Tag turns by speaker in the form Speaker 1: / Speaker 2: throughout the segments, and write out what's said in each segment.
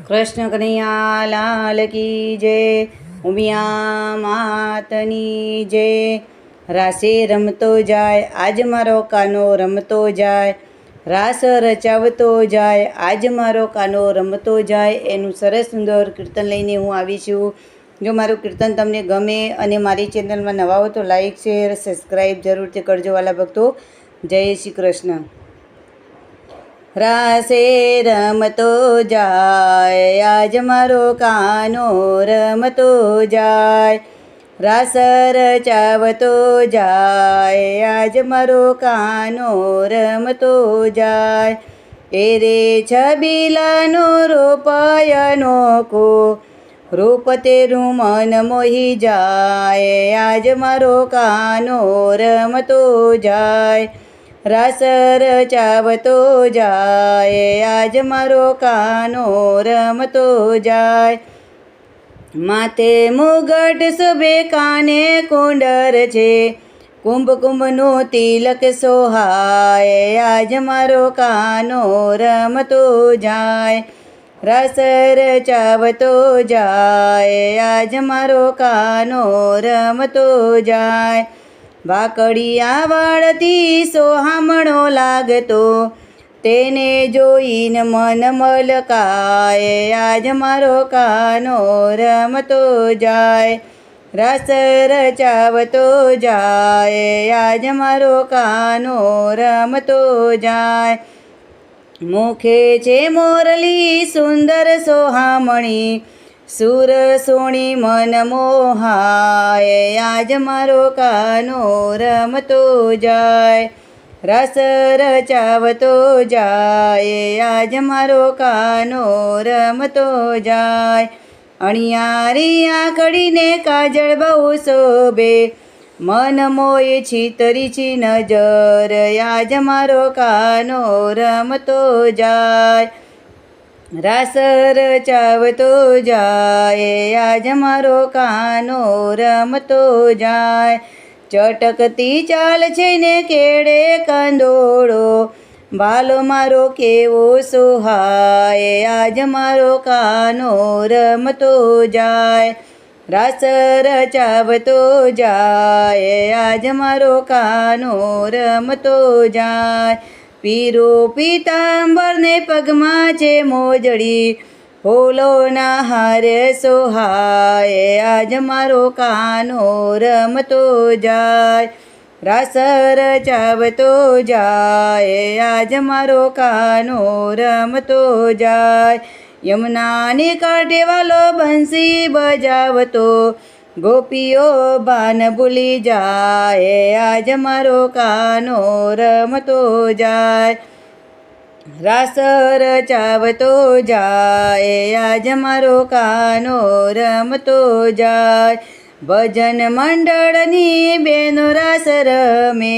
Speaker 1: કૃષ્ણ કનૈયા લાલ કી જય, ઉમિયા માતની જય। રાસે રમતો જાય આજ મારો કાનો રમતો જાય, રાસ રચાવતો જાય આજ મારો કાનો રમતો જાય, એનું સરસ સુંદર કીર્તન લઈને હું આવી છું। જો મારું કીર્તન તમને ગમે અને મારી ચેનલમાં નવા હો તો લાઈક શેર સબસ્ક્રાઈબ જરૂરથી કરજો વાલા ભક્તો। જય શ્રી કૃષ્ણ। રાસે રમતો જાય આજ મારો કાનો રમતો જાય, રાસ રચાવતો જાય આજ મારો કાનો રમતો જાય। એ રે છબીલાનો રૂપયનો કો રૂપ તેરું મન મોહી જાય, આજ મારો કાનો રમતો જાય, રાસ રચાવતો જાય આજ મારો કાનો રમતો જાય। માથે મુગટ શોભે કાને કુંડર છે, કુંભ કુંભનું તિલક સોહાય આજ મારો કાનો રમતો જાય, રાસ રચાવતો જાય આજ મારો કાનો રમતો જાય। વાકડિયા વાળથી સોહામણો લાગતો, તેને જોઈને મન મલકાય આજ મારો કાનો રમતો જાય, રાસ રચાવતો જાય આજ મારો કાનો રમતો જાય। મુખે છે મોરલી સુંદર સોહામણી, સુર સોણી મન મોહાય આજ મારો કાનો રમતો જાય, રાસ રચાવતો જાય આજ મારો કાનો રમતો જાય। અણિયારી આંકડીને કાજળ બહુ શોભે, મન મોય છીતરી છી નજર આજ મારો કાનો રમતો જાય, રાસ રચાવતો જાય આજ મારો કાનો રમતો જાય। ચટકતી ચાલ છે ને કેળે કંદોળો, બાલો મારો કેવો સોહાય આજ મારો કાનો રમતો જાય, રાસ રચાવતો જાય આજ મારો કાનો રમતો જાય। પીરો પીતાંબર ને પગમાં છે મોજડી, ફૂલોના હાર સોહાય આજ મારો કાનો રમતો જાય, રાસ રચાવતો જાય આજ મારો કાનો રમતો જાય। યમુનાને કાંઠે વાલો બંસી બજાવતો, ગોપીઓ બાન ભૂલી જાય આજ મારો કાનો રમતો જાય, રાસ રચાવતો જાય આજ મારો કાનો રમતો જાય। ભજન મંડળની બેનો રાસ રમે,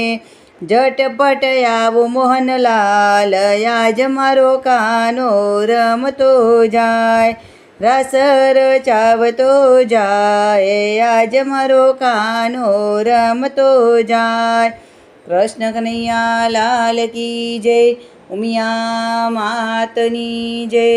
Speaker 1: ઝટપટ આવો મોહનલાલ આજ મારો કાનો રમતો જાય, રાસ રચાવતો જાય આજ મારો કાનો રમતો જાય। કૃષ્ણ કનૈયા લાલ કી જય, ઉમિયા માતની જય।